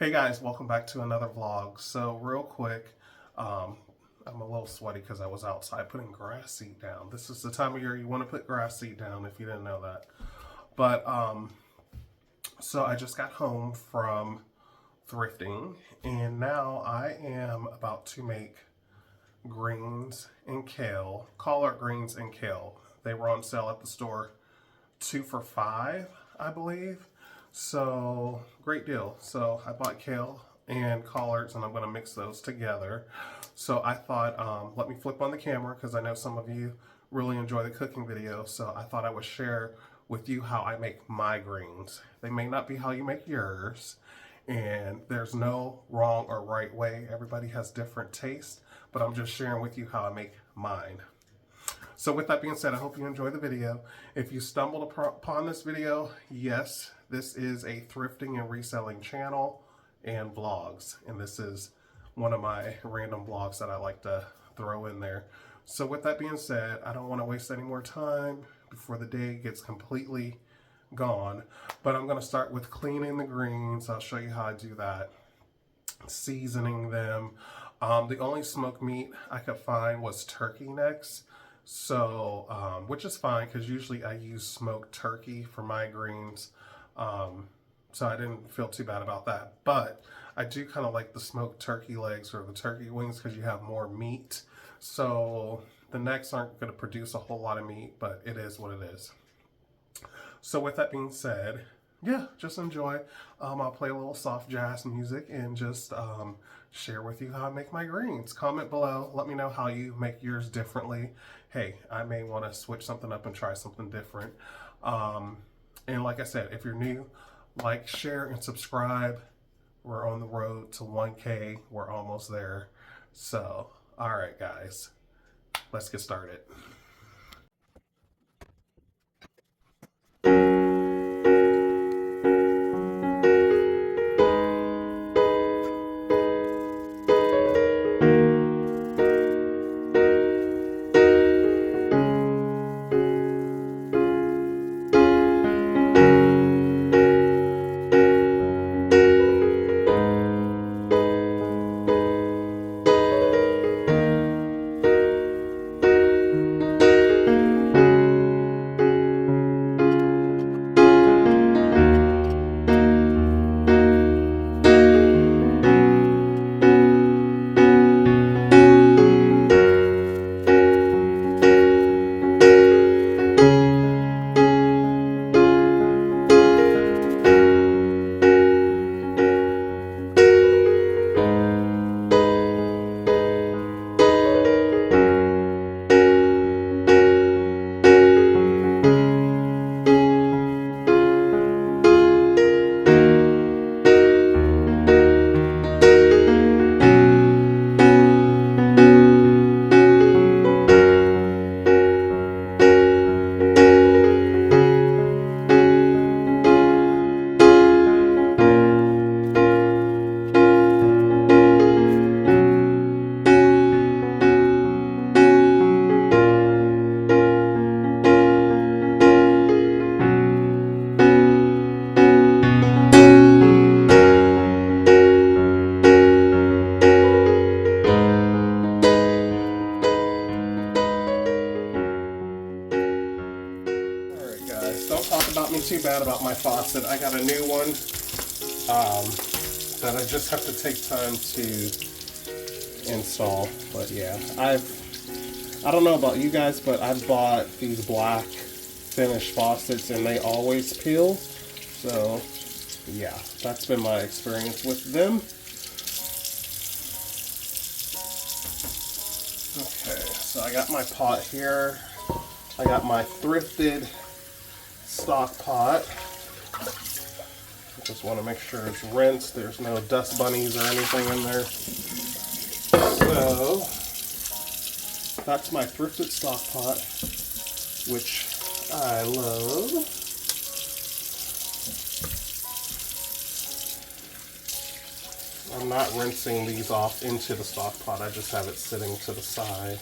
Hey guys, welcome back to another vlog. So real quick, I'm a little sweaty because I was outside putting grass seed down. This is the time of year you want to put grass seed down if you didn't know that. But so I just got home from thrifting and now I am about to make greens and kale, collard greens and kale. They were on sale at the store, 2 for $5, I believe. So great deal. So I bought kale and collards and I'm going to mix those together. So I thought, let me flip on the camera because I know some of you really enjoy the cooking video. So I thought I would share with you how I make my greens. They may not be how you make yours, and there's no wrong or right way. Everybody has different tastes, but I'm just sharing with you how I make mine. So with that being said, I hope you enjoy the video. If you stumbled upon this video, yes, this is a thrifting and reselling channel and vlogs. And this is one of my random vlogs that I like to throw in there. So with that being said, I don't want to waste any more time before the day gets completely gone. But I'm going to start with cleaning the greens. I'll show you how I do that. Seasoning them. The only smoked meat I could find was turkey necks. So, which is fine because usually I use smoked turkey for my greens. So I didn't feel too bad about that. But I do kind of like the smoked turkey legs or the turkey wings because you have more meat. So the necks aren't going to produce a whole lot of meat, but it is what it is. So with that being said, yeah, just enjoy. I'll play a little soft jazz music and just share with you how I make my greens. Comment below. Let me know how you make yours differently. Hey, I may want to switch something up and try something different. And like I said, if you're new, like, share, and subscribe. We're on the road to 1K. We're almost there. So, all right, guys, let's get started. Don't talk about me too bad about my faucet. I got a new one that I just have to take time to install. But yeah, I don't know about you guys, but I've bought these black finished faucets and they always peel. So yeah, that's been my experience with them. Okay, so I got my pot here. I got my thrifted stock pot. I just want to make sure it's rinsed. There's no dust bunnies or anything in there. So that's my thrifted stock pot, which I love. I'm not rinsing these off into the stock pot. I just have it sitting to the side.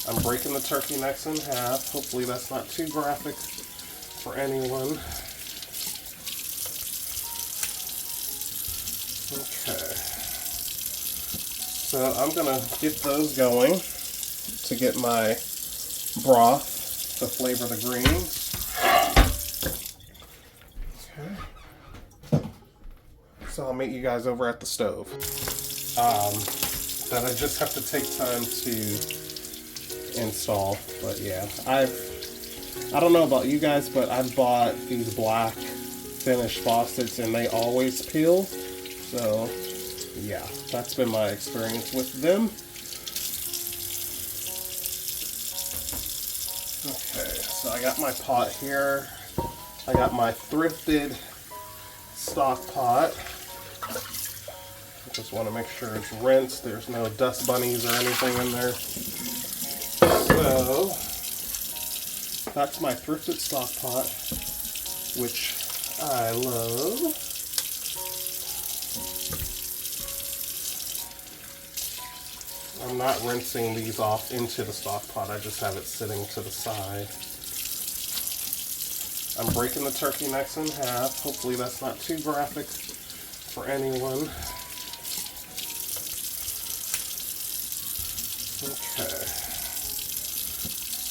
I'm breaking the turkey necks in half. Hopefully that's not too graphic for anyone. Okay. So I'm going to get those going to get my broth to flavor the greens. Okay. So I'll meet you guys over at the stove. That I just have to take time to install. But yeah, I don't know about you guys, but I've bought these black finished faucets and they always peel. So yeah, that's been my experience with them. Okay, so I got my pot here. I got my thrifted stock pot. I just want to make sure it's rinsed. There's no dust bunnies or anything in there. So that's my thrifted stock pot, which I love. I'm not rinsing these off into the stock pot. I just have it sitting to the side. I'm breaking the turkey necks in half. Hopefully that's not too graphic for anyone. Okay.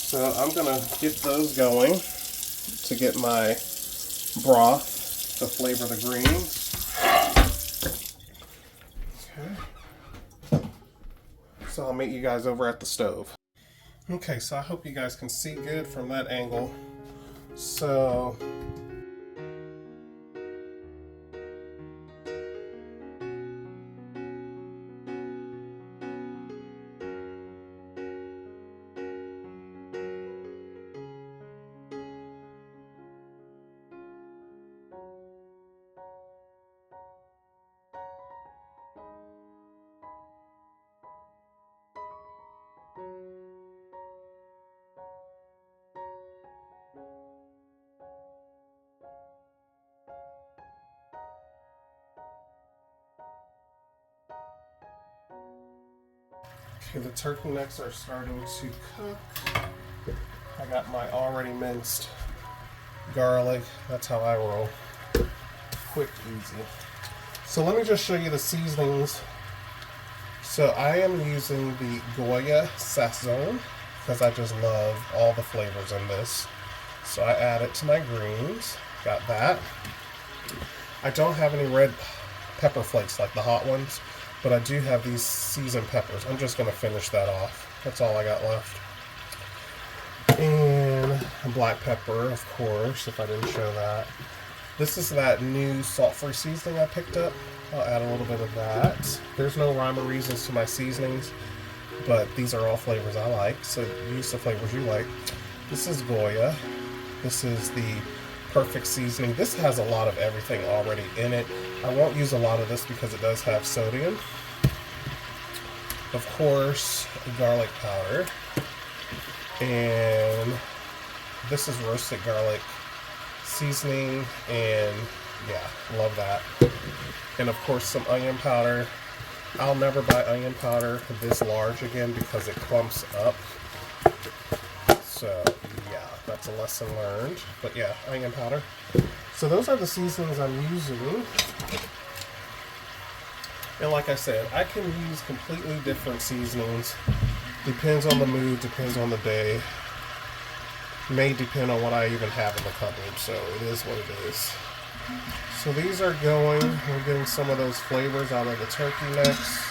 So I'm going to get those going to get my broth to flavor the greens. Okay. So I'll meet you guys over at the stove. Okay, so I hope you guys can see good from that angle. So okay, the turkey necks are starting to cook. I got my already minced garlic. That's how I roll. Quick, easy. So let me just show you the seasonings. So I am using the Goya Sazon because I just love all the flavors in this. So I add it to my greens. Got that. I don't have any red pepper flakes like the hot ones, but I do have these seasoned peppers. I'm just going to finish that off. That's all I got left. And black pepper, of course, if I didn't show that. This is that new salt-free seasoning I picked up. I'll add a little bit of that. There's no rhyme or reasons to my seasonings, but these are all flavors I like, so use the flavors you like. This is Goya. This is the perfect seasoning. This has a lot of everything already in it. I won't use a lot of this because it does have sodium. Of course, garlic powder. And this is roasted garlic seasoning, and yeah, love that. And of course some onion powder. I'll never buy onion powder this large again because it clumps up. So yeah, that's a lesson learned. But yeah, onion powder. So those are the seasonings I'm using. And like I said, I can use completely different seasonings. Depends on the mood, depends on the day. May depend on what I even have in the cupboard, so it is what it is. So these are going, we're getting some of those flavors out of the turkey necks.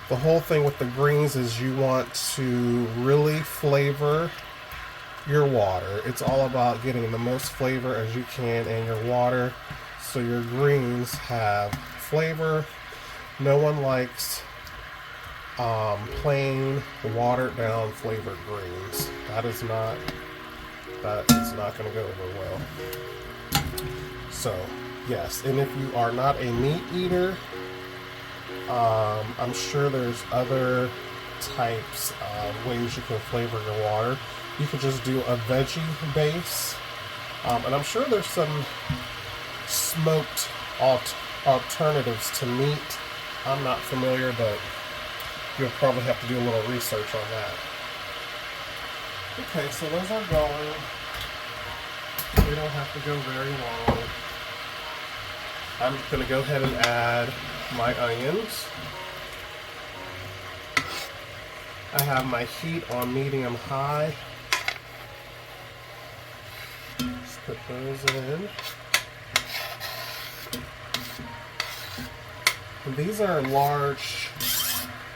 The whole thing with the greens is you want to really flavor your water. It's all about getting the most flavor as you can in your water so your greens have flavor. No one likes plain watered down flavored greens. That is not going to go over well. So yes, and if you are not a meat eater, I'm sure there's other types of ways you can flavor your water. You could just do a veggie base, and I'm sure there's some smoked alternatives to meat. I'm not familiar, but you'll probably have to do a little research on that. Okay, so those are going. They don't have to go very long. I'm going to go ahead and add my onions. I have my heat on medium high. Just put those in. And these are large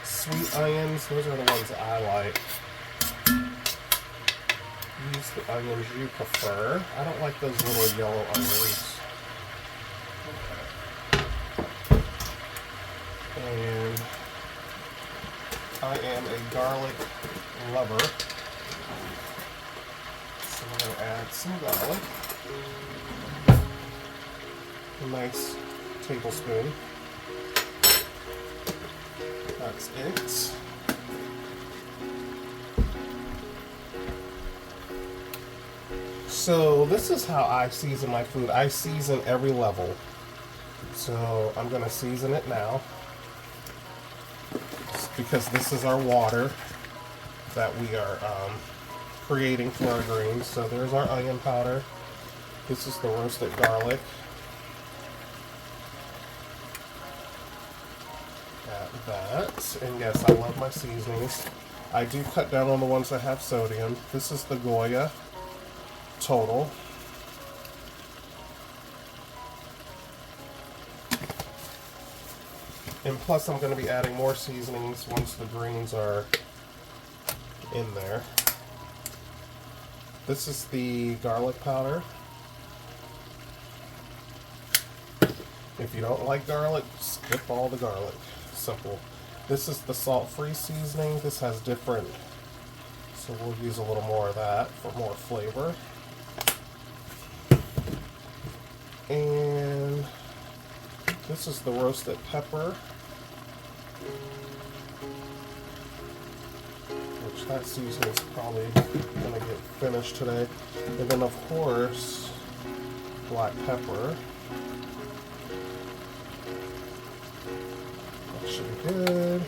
sweet onions. Those are the ones that I like. Use the onions you prefer. I don't like those little yellow onions. Okay. And I am a garlic lover, so I'm going to add some garlic. A nice tablespoon. That's it. So this is how I season my food. I season every level. So I'm going to season it now, because this is our water that we are creating for our greens. So there's our onion powder. This is the roasted garlic. Add that. And yes, I love my seasonings. I do cut down on the ones that have sodium. This is the Goya total. And plus I'm going to be adding more seasonings once the greens are in there. This is the garlic powder. If you don't like garlic, skip all the garlic. Simple. This is the salt-free seasoning. This has different, so we'll use a little more of that for more flavor. And this is the roasted pepper, which that seasoning is probably going to get finished today. And then, of course, black pepper. That should be good.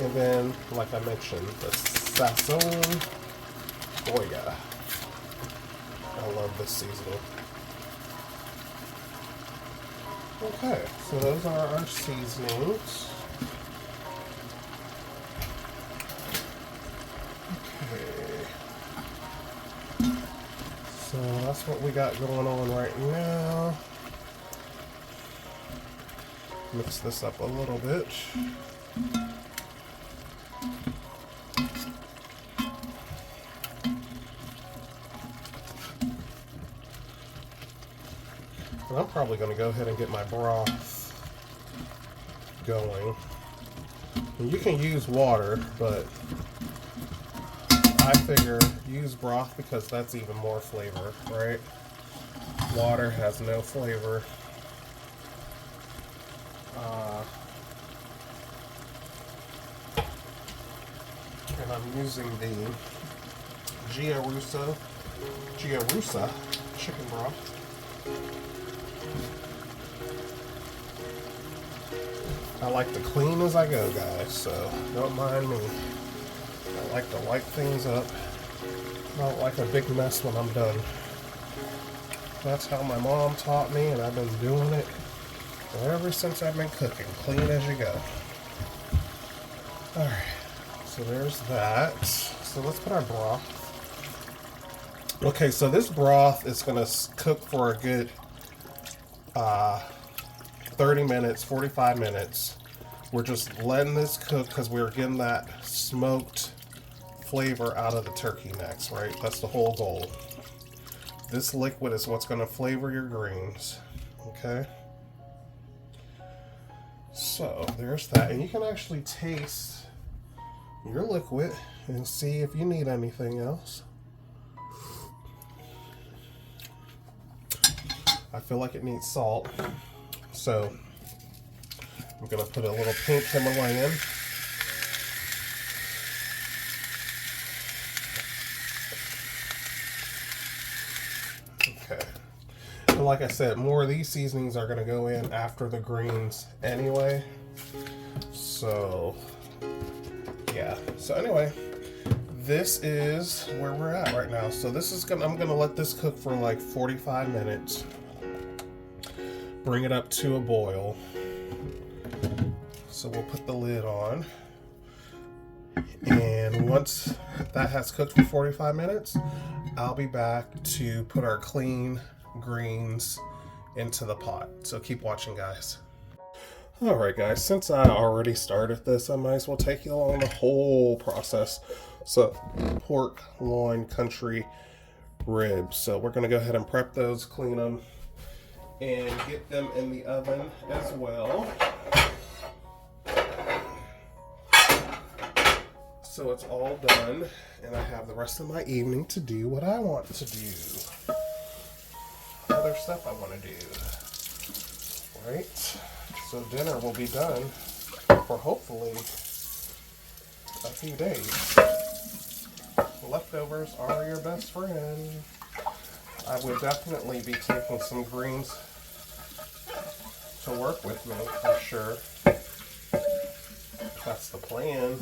And then, like I mentioned, the Sazon Goya. I love this seasoning. Okay, so those are our seasonings. Okay. So that's what we got going on right now. Mix this up a little bit. And I'm probably going to go ahead and get my broth going. And you can use water, but I figure use broth because that's even more flavor, right? Water has no flavor. And I'm using the Giarusa chicken broth. I like to clean as I go, guys, so don't mind me. I like to light things up. I don't like a big mess when I'm done. That's how my mom taught me, and I've been doing it ever since I've been cooking. Clean as you go. Alright, so there's that. So let's put our broth. Okay, so this broth is going to cook for a good 30 minutes, 45 minutes. We're just letting this cook because we're getting that smoked flavor out of the turkey necks, right? That's the whole goal. This liquid is what's going to flavor your greens, okay? So there's that, and you can actually taste your liquid and see if you need anything else. I feel like it needs salt, so I'm going to put a little pink Himalayan. Okay. And like I said, more of these seasonings are going to go in after the greens anyway. So, yeah. So anyway, this is where we're at right now. So this is I'm going to let this cook for like 45 minutes. bring it up to a boil. So we'll put the lid on. And once that has cooked for 45 minutes, I'll be back to put our clean greens into the pot. So keep watching, guys. Alright guys, since I already started this, I might as well take you along the whole process. So, pork, loin, country, ribs. So we're going to go ahead and prep those, clean them, and get them in the oven as well. So it's all done, and I have the rest of my evening to do what I want to do. Other stuff I want to do. Right? So dinner will be done for hopefully a few days. Leftovers are your best friend. I would definitely be taking some greens to work with me, for sure. That's the plan.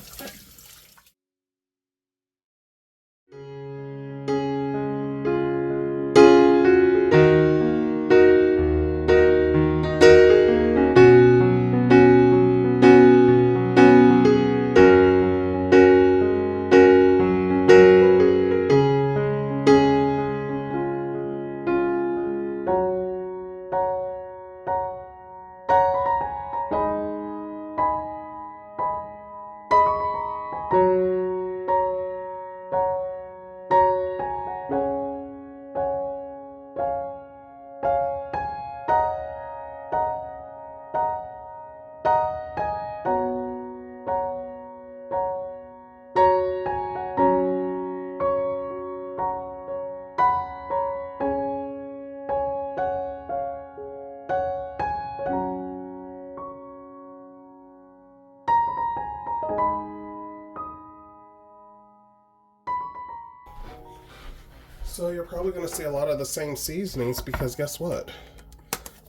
So you're probably going to see a lot of the same seasonings because guess what?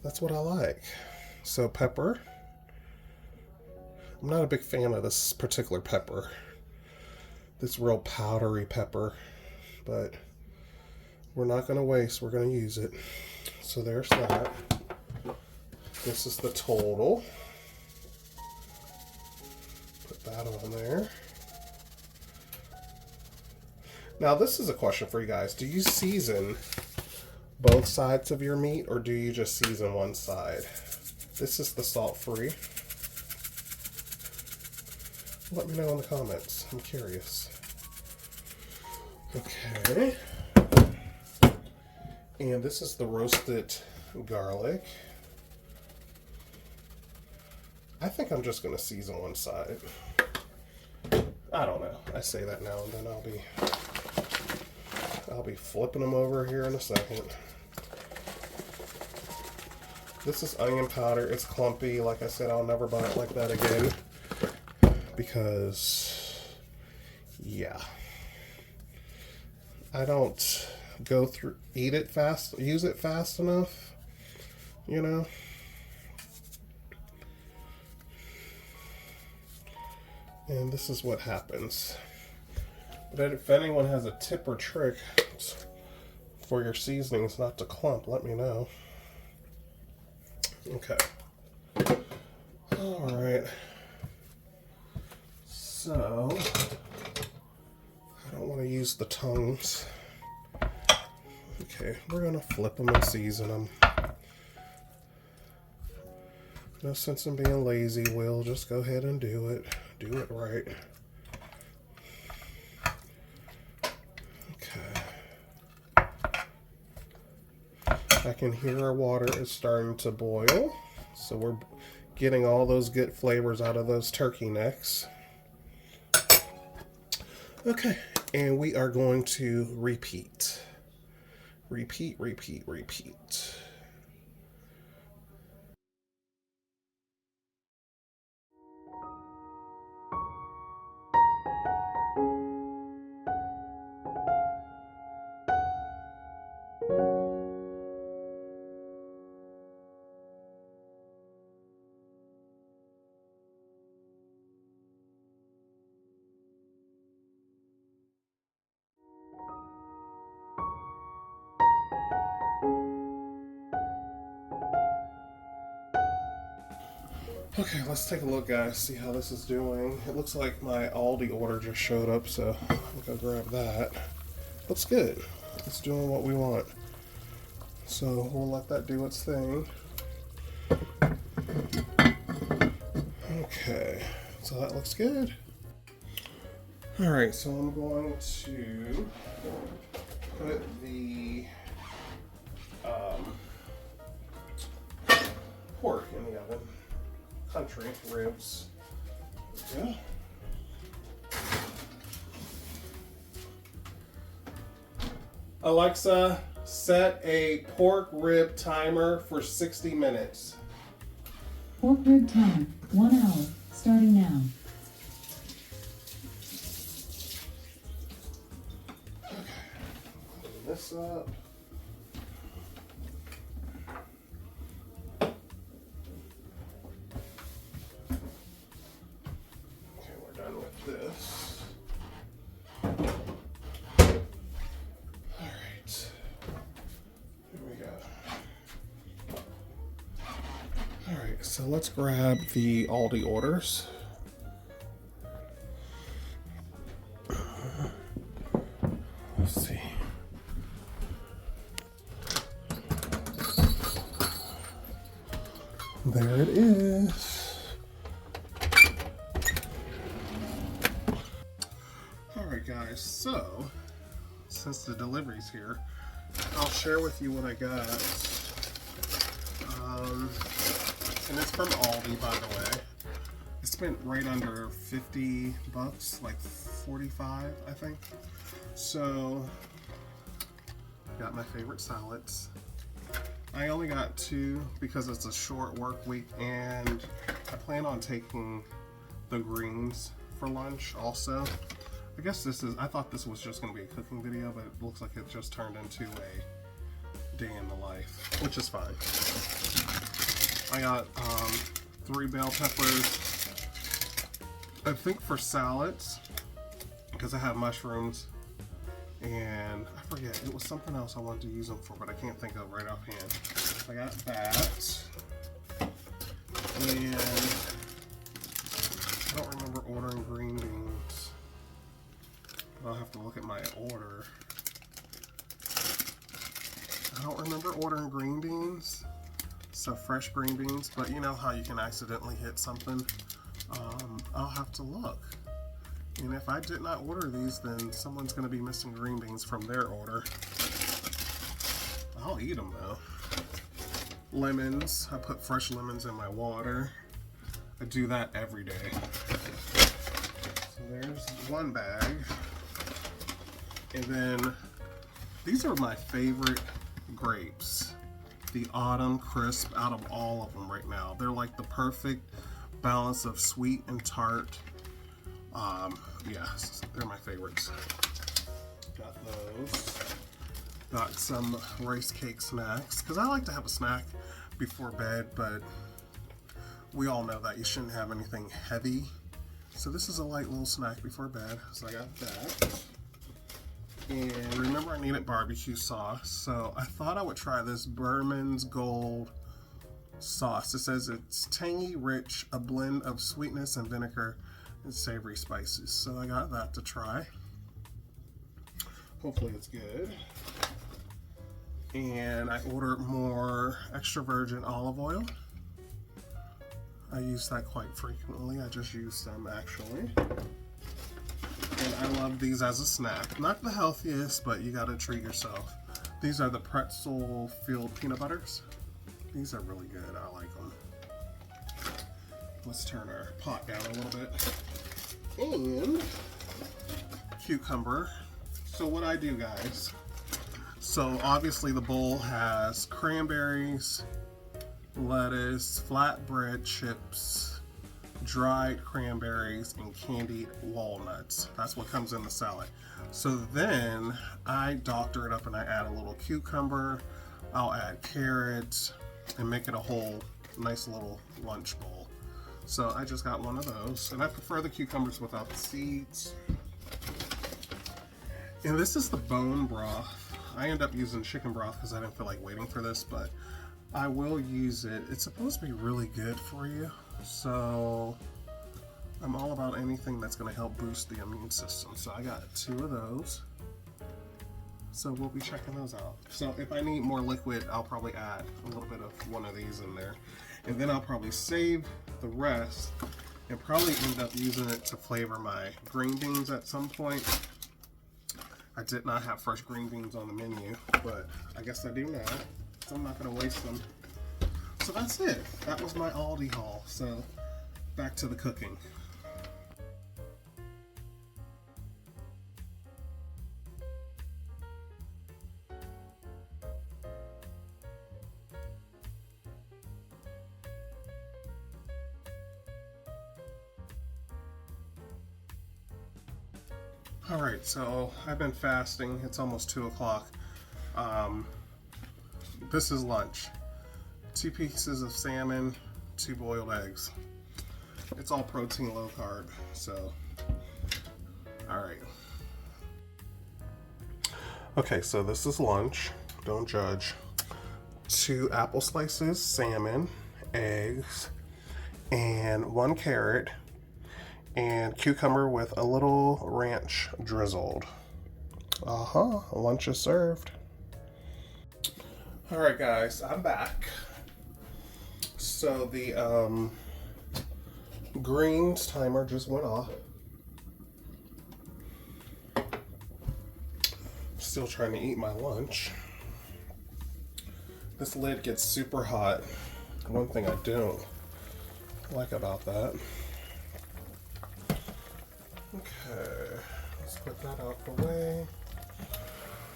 That's what I like. So pepper. I'm not a big fan of this particular pepper. This real powdery pepper. But we're not going to waste. We're going to use it. So there's that. This is the total. Put that on there. Now this is a question for you guys. Do you season both sides of your meat or do you just season one side? This is the salt-free. Let me know in the comments. I'm curious. Okay. And this is the roasted garlic. I think I'm just going to season one side. I don't know. I say that now and then. I'll be flipping them over here in a second. This is onion powder. It's clumpy. Like I said, I'll never buy it like that again. Because, yeah. I don't eat it fast, use it fast enough. You know? And this is what happens. But if anyone has a tip or trick for your seasonings not to clump, let me know. Okay. Alright. So, I don't want to use the tongues. Okay, we're going to flip them and season them. No sense in being lazy, Will. Just go ahead and do it. Do it right. I can hear our water is starting to boil. So we're getting all those good flavors out of those turkey necks. Okay, and we are going to repeat. Repeat, repeat, repeat. Okay, let's take a look, guys, see how this is doing. It looks like my Aldi order just showed up, so I'll go grab that. Looks good. It's doing what we want. So we'll let that do its thing. Okay, so that looks good. All right, so I'm going to put the pork in the oven. Country ribs. Yeah. Alexa, set a pork rib timer for 60 minutes. Pork rib timer, 1 hour, starting now. Okay, open this up. Okay, we're done with this. All right, here we go. All right, so let's grab the Aldi orders. Let's see. There it is. All right, guys, so since the delivery's here, I'll share with you what I got. And it's from Aldi, by the way. I spent right under 50 bucks, like 45, I think. So, I got my favorite salads. I only got 2 because it's a short work week, and I plan on taking the greens for lunch also. I guess I thought this was just going to be a cooking video, but it looks like it just turned into a day in the life, which is fine. I got 3 bell peppers, I think for salads, because I have mushrooms, and I forget, it was something else I wanted to use them for, but I can't think of right offhand. I got that, and I don't remember ordering green beans, but I'll have to look at my order. I don't remember ordering green beans. So fresh green beans, but you know how you can accidentally hit something. I'll have to look. And if I did not order these, then someone's going to be missing green beans from their order. I'll eat them though. Lemons. I put fresh lemons in my water. I do that every day. So there's 1 bag. And then these are my favorite grapes. The Autumn Crisp out of all of them right now. They're like the perfect balance of sweet and tart. Yeah, they're my favorites. Got those. Got some rice cake snacks, because I like to have a snack before bed, but we all know that you shouldn't have anything heavy. So this is a light little snack before bed, so I got that. And remember, I needed barbecue sauce, so I thought I would try this Berman's Gold sauce. It says it's tangy, rich, a blend of sweetness and vinegar and savory spices. So I got that to try. Hopefully it's good. And I ordered more extra virgin olive oil. I use that quite frequently. I just use some actually. And I love these as a snack. Not the healthiest, but you gotta treat yourself. These are the pretzel filled peanut butters. These are really good, I like them. Let's turn our pot down a little bit. And cucumber. So what I do, guys, so obviously the bowl has cranberries, lettuce, flatbread chips, dried cranberries, and candied walnuts. That's what comes in the salad. So then I doctor it up and I add a little cucumber, I'll add carrots, and make it a whole nice little lunch bowl. So I just got one of those, and I prefer the cucumbers without the seeds. And this is the bone broth. I end up using chicken broth because I didn't feel like waiting for this, but I will use it. It's supposed to be really good for you. So I'm all about anything that's going to help boost the immune system. So I got 2 of those. So we'll be checking those out. So if I need more liquid, I'll probably add a little bit of one of these in there. And then I'll probably save the rest and probably end up using it to flavor my green beans at some point. I did not have fresh green beans on the menu, but I guess I do now. So I'm not going to waste them. So that's it. That was my Aldi haul. So back to the cooking. Alright, so I've been fasting. It's almost 2 o'clock. This is lunch. 2 pieces of salmon, 2 boiled eggs. It's all protein, low carb, so alright. Okay, so this is lunch. Don't judge. 2 apple slices, salmon, eggs, and 1 carrot, and cucumber with a little ranch drizzled. Lunch is served. Alright guys, I'm back. So the greens timer just went off. Still trying to eat my lunch. This lid gets super hot. One thing I don't like about that. Okay, let's put that out the way.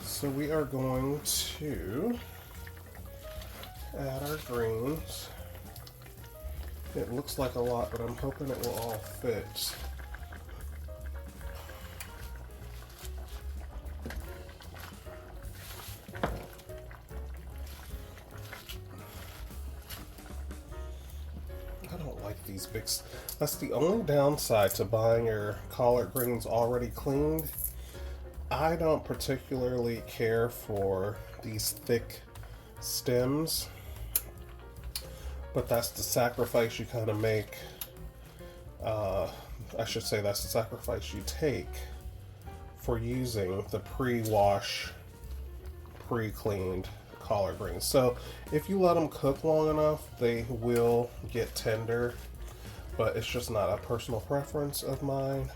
So we are going to add our greens. It looks like a lot, but I'm hoping it will all fit. I don't like these big. That's the only downside to buying your collard greens already cleaned. I don't particularly care for these thick stems, but that's the sacrifice you kind of make. I should say that's the sacrifice you take for using the pre-wash, pre-cleaned collard greens. So if you let them cook long enough, they will get tender, but it's just not a personal preference of mine.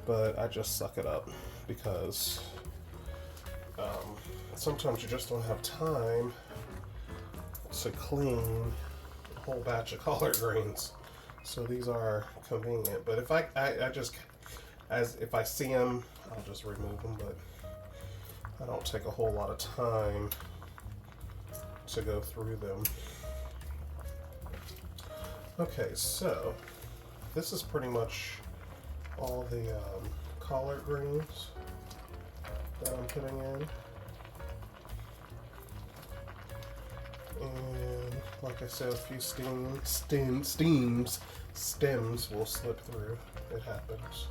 But I just suck it up because sometimes you just don't have time to clean a whole batch of collard greens. So these are convenient. But if I see them, I'll just remove them. But I don't take a whole lot of time to go through them. Okay, so this is pretty much all the collard greens that I'm putting in. And like I said, a few stems will slip through. It happens.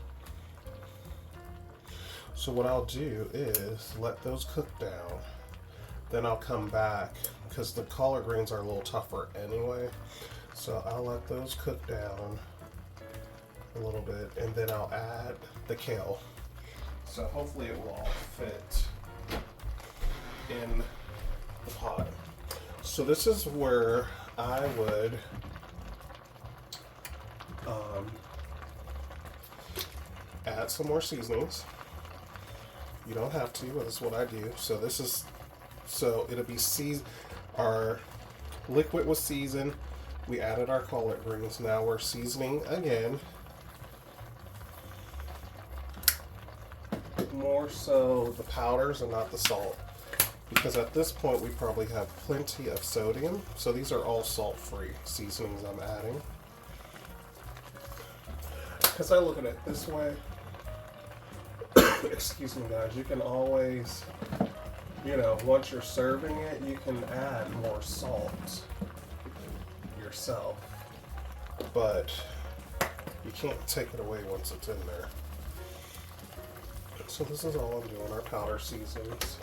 So what I'll do is let those cook down. Then I'll come back, because the collard greens are a little tougher anyway. So I'll let those cook down a little bit, and then I'll add the kale. So hopefully it will all fit in the pot. So this is where I would add some more seasonings. You don't have to, but that's what I do. So it'll be our liquid was seasoned. We added our collard greens. Now we're seasoning again. More so the powders and not the salt, because at this point we probably have plenty of sodium. So these are all salt-free seasonings I'm adding. Because I look at it this way, excuse me guys, you can always, once you're serving it, you can add more salt yourself, but you can't take it away once it's in there. So this is all I'm doing, our powder seasonings.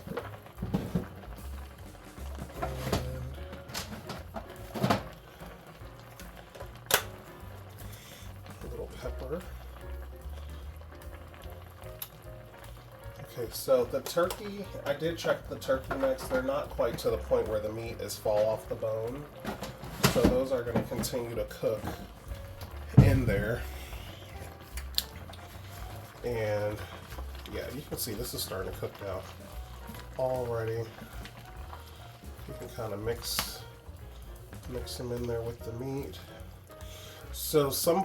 And over. Okay, so the turkey, I did check the turkey necks. They're not quite to the point where the meat is fall off the bone. So those are going to continue to cook in there. And yeah, you can see this is starting to cook now already. You can kind of mix them in there with the meat. So at some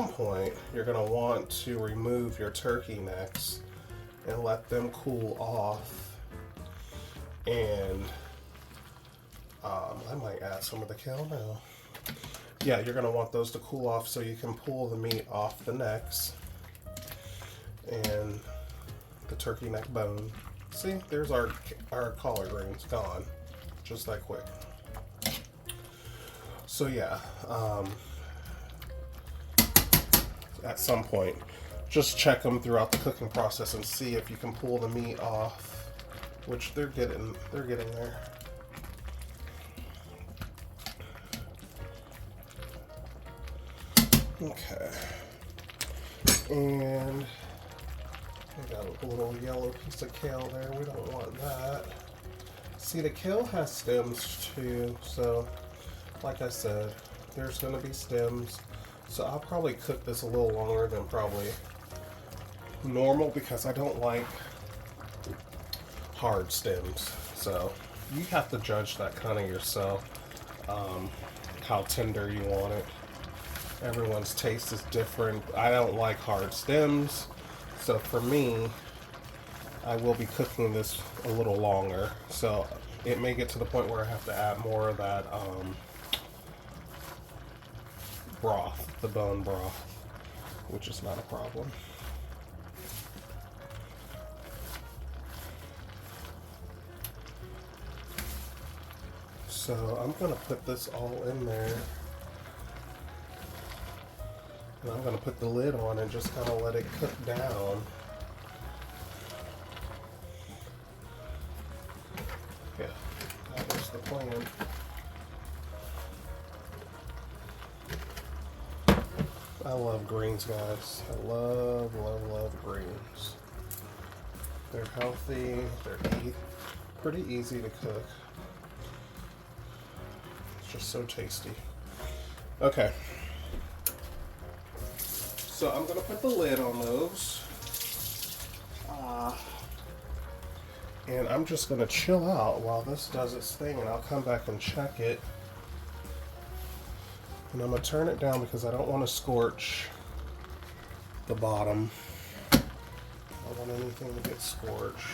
point, you're going to want to remove your turkey necks and let them cool off. And I might add some of the kale now. Yeah, you're going to want those to cool off so you can pull the meat off the necks and the turkey neck bone. See, there's our collard greens gone, just that quick. So yeah, at some point, just check them throughout the cooking process and see if you can pull the meat off, which they're getting there. Okay, and I got a little yellow piece of kale there. We don't want that. See, the kale has stems too, so like I said, there's going to be stems. So I'll probably cook this a little longer than probably normal because I don't like hard stems. So you have to judge that kind of yourself, how tender you want it. Everyone's taste is different. I don't like hard stems. So for me, I will be cooking this a little longer. So it may get to the point where I have to add more of that broth, the bone broth, which is not a problem. So I'm gonna put this all in there. And I'm going to put the lid on and just kind of let it cook down. Yeah, that was the plan. I love greens, guys. I love, love, love greens. They're healthy. They're pretty easy to cook. It's just so tasty. Okay. So I'm going to put the lid on those. And I'm just going to chill out while this does its thing, and I'll come back and check it. And I'm going to turn it down because I don't want to scorch the bottom. I don't want anything to get scorched.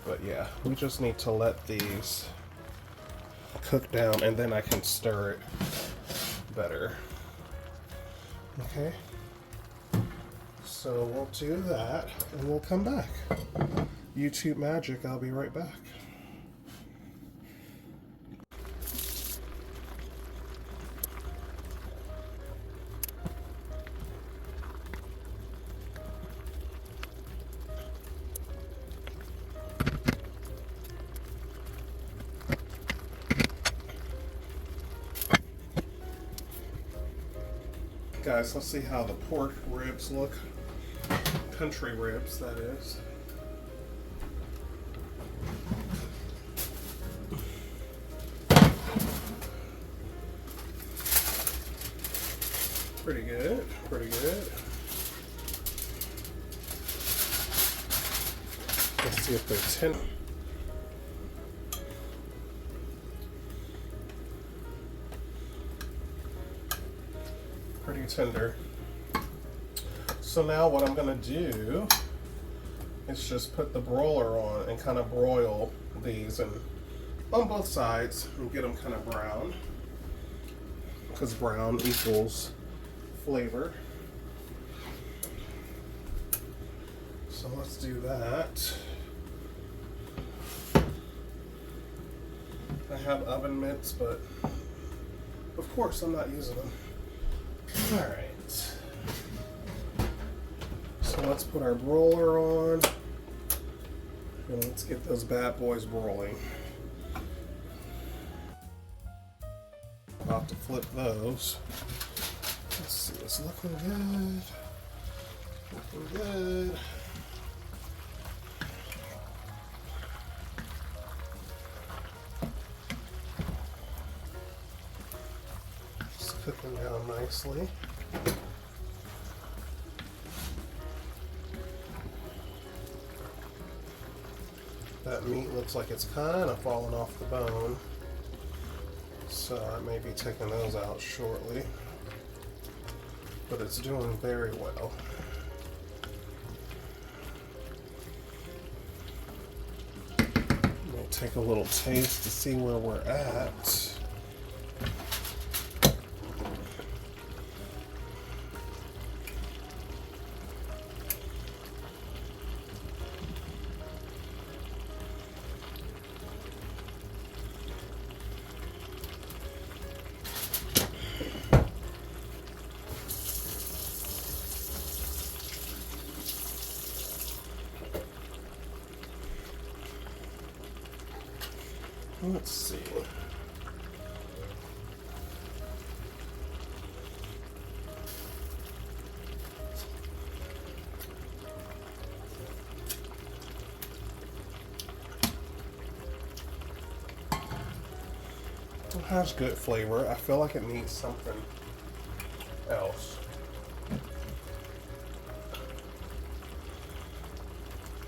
But yeah, we just need to let these cook down, and then I can stir it better. Okay, so we'll do that and we'll come back. YouTube magic, I'll be right back. Guys, let's see how the pork ribs look. Country ribs, that is. Pretty good, pretty good. Let's see if they're tender. Pretty tender. So now what I'm going to do is just put the broiler on and kind of broil these and on both sides and get them kind of brown, because brown equals flavor. So let's do that. I have oven mitts, but of course I'm not using them. Alright, so let's put our broiler on and let's get those bad boys broiling. About to flip those. Let's see, it's looking good. Looking good. It's cooking down nicely. That meat looks like it's kind of falling off the bone, so I may be taking those out shortly, but it's doing very well. We'll take a little taste to see where we're at. Let's see. It has good flavor. I feel like it needs something else.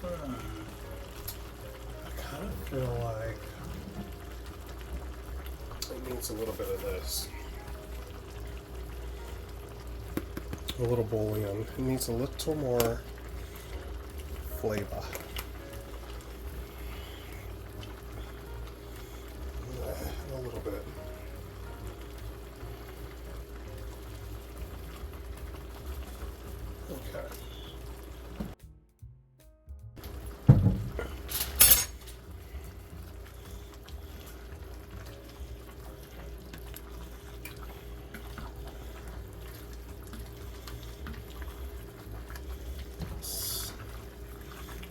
I kind of feel like it needs a little bit of this. A little bouillon. It needs a little more flavor. A little bit. Okay.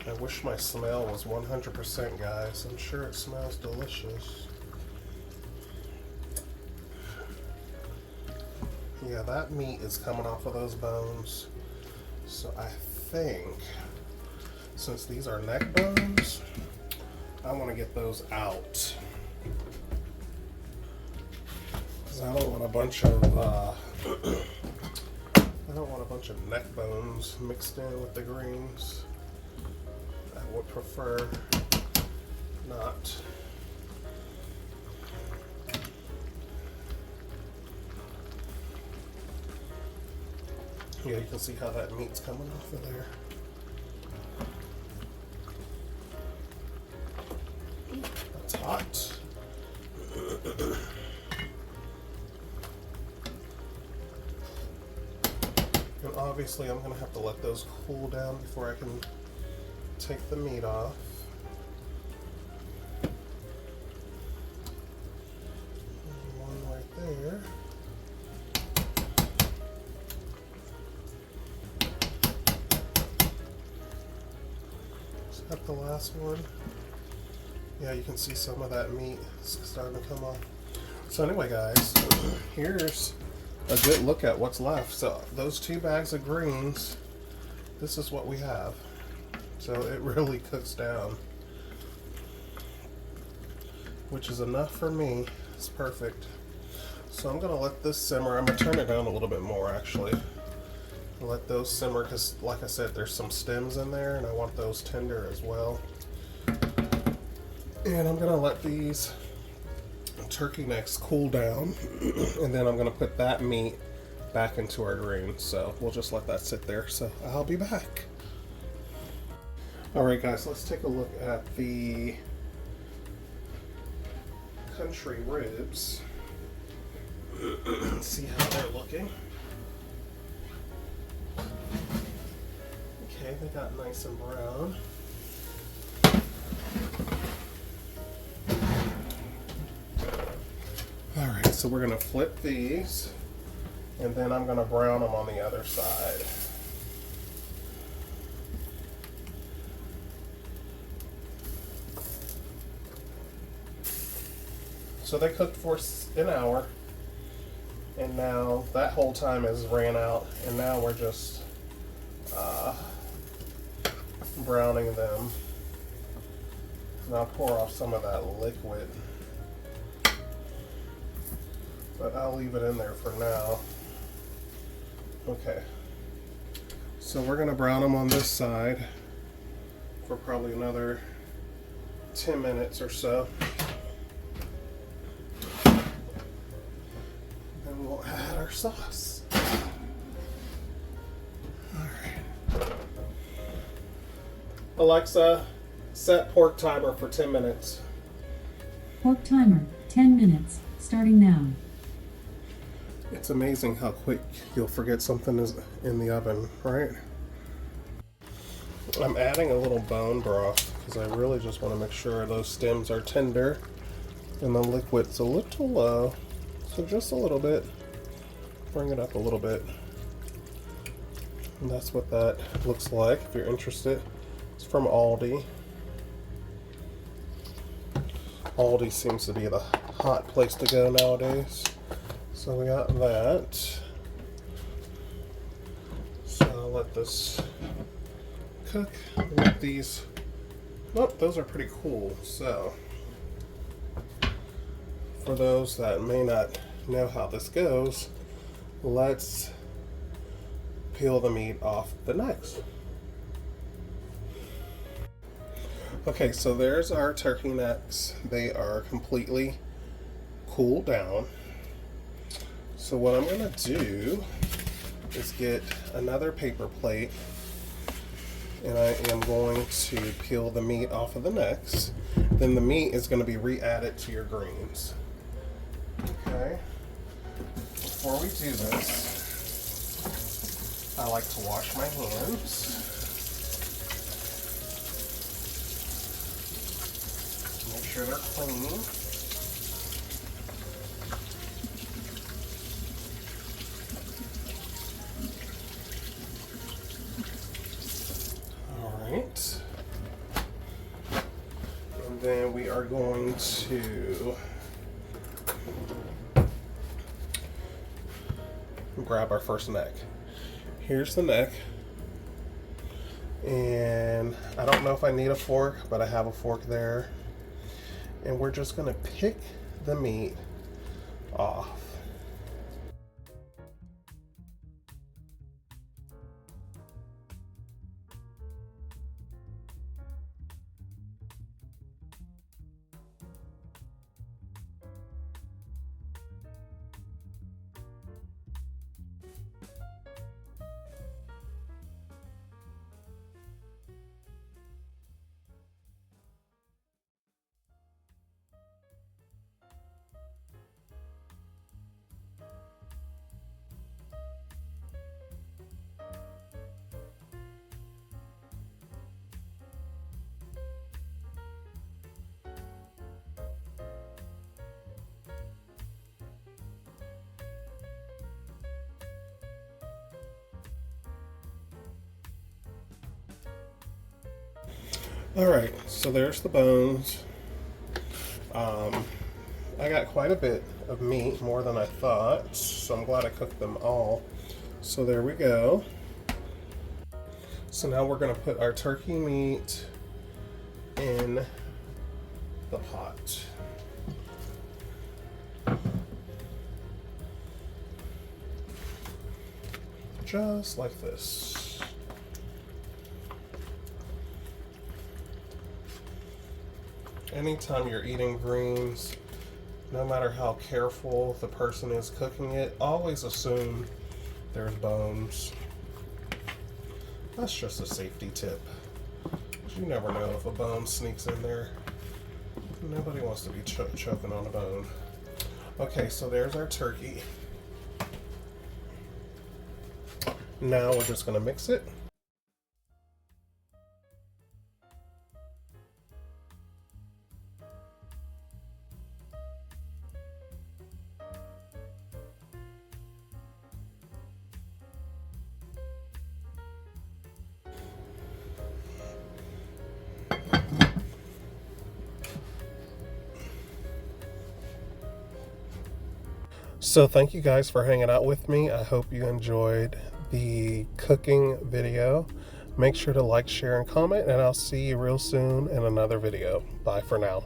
I wish my smell was 100%, guys. I'm sure it smells delicious. Yeah, that meat is coming off of those bones. So I think, since these are neck bones, I want to get those out. Because I don't want a bunch of, I don't want a bunch of neck bones mixed in with the greens. I would prefer not. Yeah, you can see how that meat's coming off of there. That's hot. And obviously I'm gonna have to let those cool down before I can take the meat off. One right there. Is that the last one? Yeah, you can see some of that meat starting to come off. So anyway, guys, here's a good look at what's left. So those 2 bags of greens, this is what we have. So it really cooks down, which is enough for me. It's perfect. So I'm gonna let this simmer. I'm gonna turn it down a little bit more, actually. Let those simmer, because like I said, there's some stems in there and I want those tender as well. And I'm gonna let these turkey necks cool down and then I'm gonna put that meat back into our greens. So we'll just let that sit there. So I'll be back. Alright guys, let's take a look at the country ribs. See how they're looking. Okay, they got nice and brown. Alright, so we're going to flip these and then I'm going to brown them on the other side. So they cooked for an hour. And now that whole time has ran out, and now we're just browning them. And I'll pour off some of that liquid, but I'll leave it in there for now. Okay, so we're gonna brown them on this side for probably another 10 minutes or so. Then we'll add our sauce. Alright. Alexa, set pork timer for 10 minutes. Pork timer, 10 minutes, starting now. It's amazing how quick you'll forget something is in the oven, right? I'm adding a little bone broth because I really just want to make sure those stems are tender and the liquid's a little low. So just a little bit. Bring it up a little bit. And that's what that looks like if you're interested. It's from Aldi. Aldi seems to be the hot place to go nowadays. So we got that. So I'll let this cook with these. Oh, those are pretty cool. So for those that may not know how this goes, let's peel the meat off the necks. Okay, so there's our turkey necks. They are completely cooled down. So what I'm gonna do is get another paper plate, and I am going to peel the meat off of the necks. Then the meat is gonna be re-added to your greens. Okay, before we do this, I like to wash my hands. Make sure they're clean. Alright. And then we are going to grab our first neck. Here's the neck. And I don't know if I need a fork, but I have a fork there. And we're just going to pick the meat off. Alright, so there's the bones. I got quite a bit of meat, more than I thought, so I'm glad I cooked them all. So there we go. So now we're going to put our turkey meat in the pot. Just like this. Anytime you're eating greens, no matter how careful the person is cooking it, always assume there's bones. That's just a safety tip. You never know if a bone sneaks in there. Nobody wants to be choking on a bone. Okay, so there's our turkey. Now we're just going to mix it. So thank you guys for hanging out with me. I hope you enjoyed the cooking video. Make sure to like, share, and comment, and I'll see you real soon in another video. Bye for now.